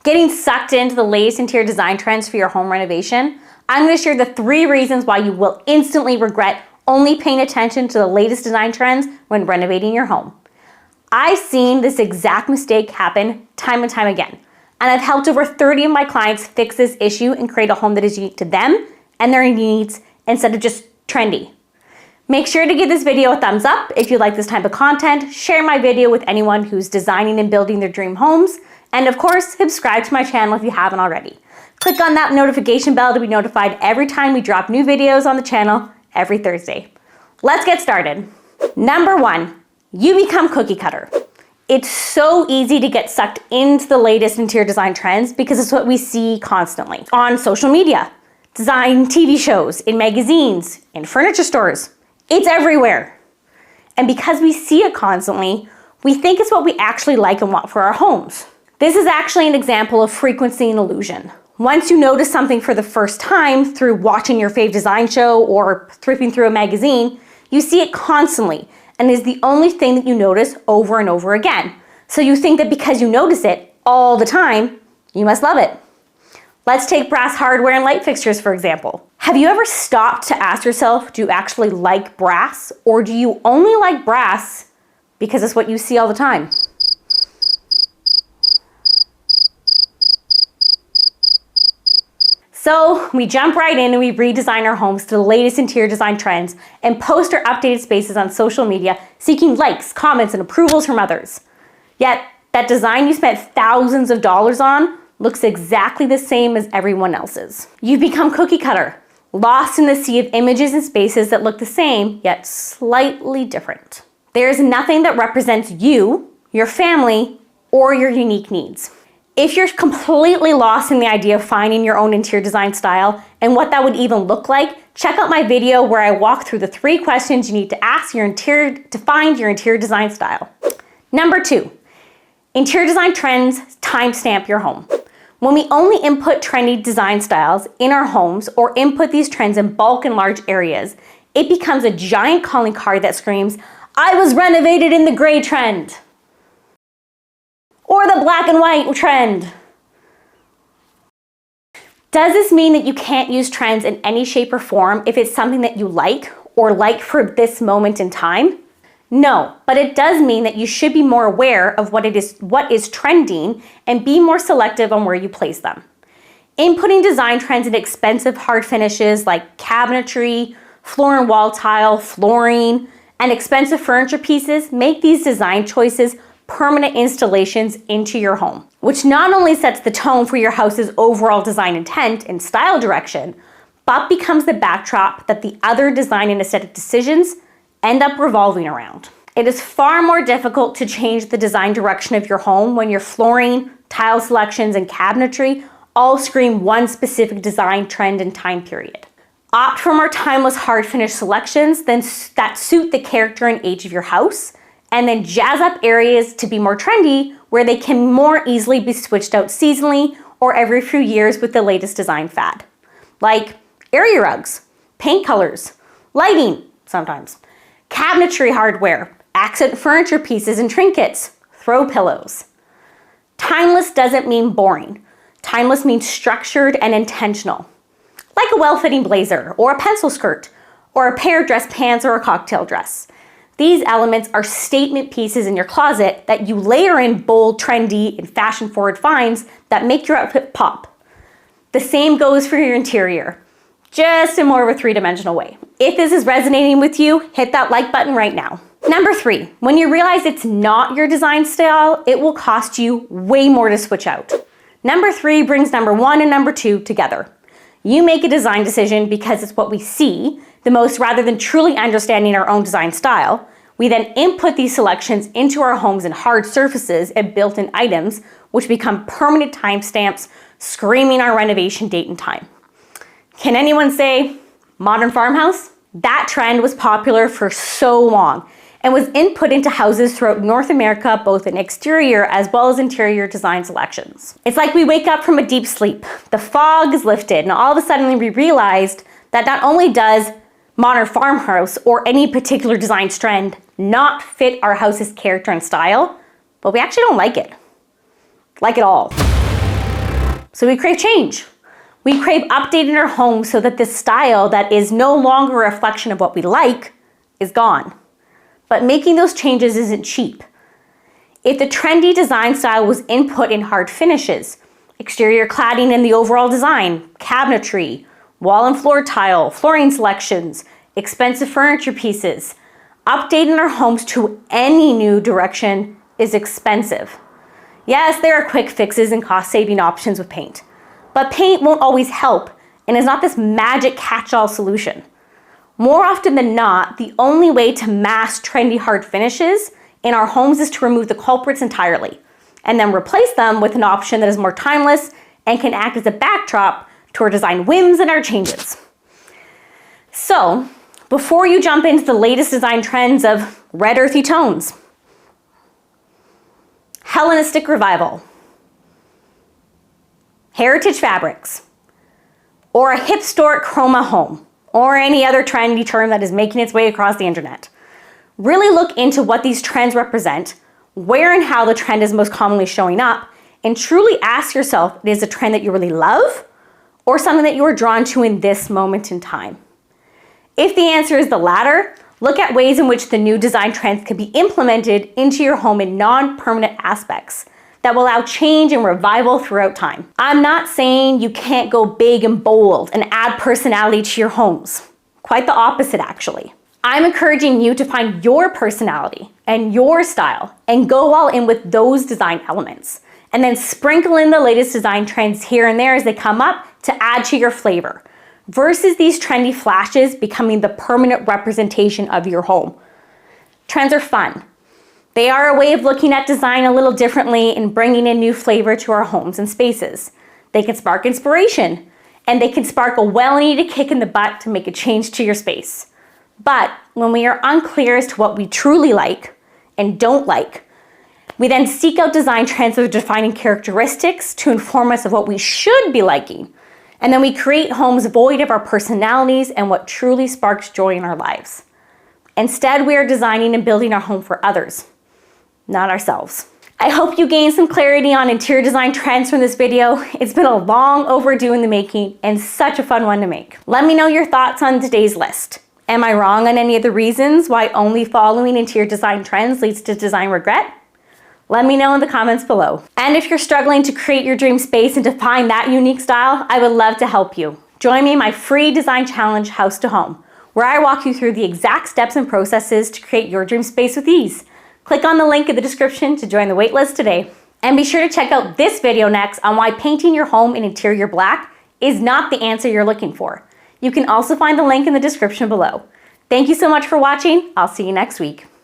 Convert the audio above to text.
Getting sucked into the latest interior design trends for your home renovation? I'm going to share the 3 reasons why you will instantly regret only paying attention to the latest design trends when renovating your home. I've seen this exact mistake happen time and time again, and I've helped over 30 of my clients fix this issue and create a home that is unique to them and their needs instead of just trendy. Make sure to give this video a thumbs up if you like this type of content, share my video with anyone who's designing and building their dream homes, and of course, subscribe to my channel if you haven't already. Click on that notification bell to be notified every time we drop new videos on the channel every Thursday. Let's get started. Number 1, you become cookie cutter. It's so easy to get sucked into the latest interior design trends because it's what we see constantly on social media, design TV shows, in magazines, in furniture stores. It's everywhere. And because we see it constantly, we think it's what we actually like and want for our homes. This is actually an example of frequency and illusion. Once you notice something for the first time through watching your fave design show or thrifting through a magazine, you see it constantly and is the only thing that you notice over and over again. So you think that because you notice it all the time, you must love it. Let's take brass hardware and light fixtures, for example. Have you ever stopped to ask yourself, do you actually like brass, or do you only like brass because it's what you see all the time? So we jump right in and we redesign our homes to the latest interior design trends and post our updated spaces on social media, seeking likes, comments, and approvals from others. Yet that design you spent thousands of dollars on looks exactly the same as everyone else's. You've become cookie cutter, lost in the sea of images and spaces that look the same, yet slightly different. There is nothing that represents you, your family, or your unique needs. If you're completely lost in the idea of finding your own interior design style and what that would even look like, check out my video where I walk through the 3 questions you need to ask to find your interior design style. Number 2, interior design trends timestamp your home. When we only input trendy design styles in our homes or input these trends in bulk and large areas, it becomes a giant calling card that screams, "I was renovated in the gray trend," or the black and white trend. Does this mean that you can't use trends in any shape or form if it's something that you like or like for this moment in time? No, but it does mean that you should be more aware of what is trending and be more selective on where you place them. Inputting design trends in expensive hard finishes like cabinetry, floor and wall tile, flooring, and expensive furniture pieces make these design choices permanent installations into your home, which not only sets the tone for your house's overall design intent and style direction, but becomes the backdrop that the other design and aesthetic decisions end up revolving around. It is far more difficult to change the design direction of your home when your flooring, tile selections, and cabinetry all scream one specific design trend and time period. Opt for more timeless hard finish selections that suit the character and age of your house, and then jazz up areas to be more trendy where they can more easily be switched out seasonally or every few years with the latest design fad. Like area rugs, paint colors, lighting sometimes, cabinetry hardware, accent furniture pieces and trinkets, throw pillows. Timeless doesn't mean boring. Timeless means structured and intentional. Like a well-fitting blazer or a pencil skirt or a pair of dress pants or a cocktail dress. These elements are statement pieces in your closet that you layer in bold, trendy, and fashion-forward finds that make your outfit pop. The same goes for your interior, just in more of a 3-dimensional way. If this is resonating with you, hit that like button right now. Number 3, when you realize it's not your design style, it will cost you way more to switch out. Number 3 brings number 1 and number 2 together. You make a design decision because it's what we see the most rather than truly understanding our own design style. We then input these selections into our homes in hard surfaces and built-in items, which become permanent timestamps, screaming our renovation date and time. Can anyone say modern farmhouse? That trend was popular for so long and was input into houses throughout North America, both in exterior as well as interior design selections. It's like we wake up from a deep sleep, the fog is lifted, and all of a sudden we realized that not only does modern farmhouse or any particular design trend not fit our house's character and style, but we actually don't like it at all. So we crave change. We crave updating our home so that this style that is no longer a reflection of what we like is gone. But making those changes isn't cheap. If the trendy design style was input in hard finishes, exterior cladding and the overall design, cabinetry, wall and floor tile, flooring selections, expensive furniture pieces, updating our homes to any new direction is expensive. Yes, there are quick fixes and cost-saving options with paint, but paint won't always help and is not this magic catch-all solution. More often than not, the only way to mask trendy hard finishes in our homes is to remove the culprits entirely and then replace them with an option that is more timeless and can act as a backdrop to our design whims and our changes. So, before you jump into the latest design trends of red earthy tones, Hellenistic revival, heritage fabrics, or a hipstoric chroma home, or any other trendy term that is making its way across the internet, really look into what these trends represent, where and how the trend is most commonly showing up, and truly ask yourself, is it a trend that you really love or something that you are drawn to in this moment in time? If the answer is the latter, look at ways in which the new design trends can be implemented into your home in non-permanent aspects that will allow change and revival throughout time. I'm not saying you can't go big and bold and add personality to your homes. Quite the opposite, actually. I'm encouraging you to find your personality and your style and go all in with those design elements, and then sprinkle in the latest design trends here and there as they come up to add to your flavor, versus these trendy flashes becoming the permanent representation of your home. Trends are fun. They are a way of looking at design a little differently and bringing in new flavor to our homes and spaces. They can spark inspiration, and they can spark a well-needed kick in the butt to make a change to your space. But when we are unclear as to what we truly like and don't like, we then seek out design trends with defining characteristics to inform us of what we should be liking. And then we create homes void of our personalities and what truly sparks joy in our lives. Instead, we are designing and building our home for others, not ourselves. I hope you gained some clarity on interior design trends from this video. It's been a long overdue in the making and such a fun one to make. Let me know your thoughts on today's list. Am I wrong on any of the reasons why only following interior design trends leads to design regret? Let me know in the comments below. And if you're struggling to create your dream space and to find that unique style, I would love to help you. Join me in my free design challenge, House to Home, where I walk you through the exact steps and processes to create your dream space with ease. Click on the link in the description to join the waitlist today. And be sure to check out this video next on why painting your home in interior black is not the answer you're looking for. You can also find the link in the description below. Thank you so much for watching. I'll see you next week.